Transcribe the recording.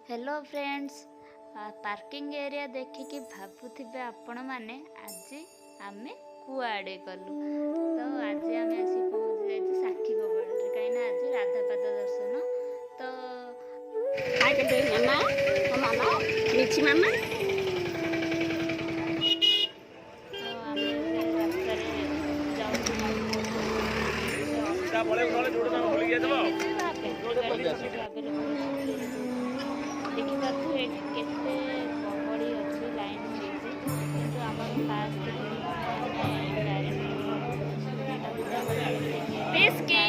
Hello friends, parking area देखिकी भाबुथिबे आपण माने आज आमे कुआडे गलु। तो आज आमे आसी पहुंच जाइए साक्षी गोपाल कहीं आज राधापाद दर्शन। तो हाय करते मामा मामा मिची मामा आमे रास्ता रे जाउछु देखी पार्थे केते गहड़ी अच्छी लाइन होती किंतु आमर फास्ट बिस्किट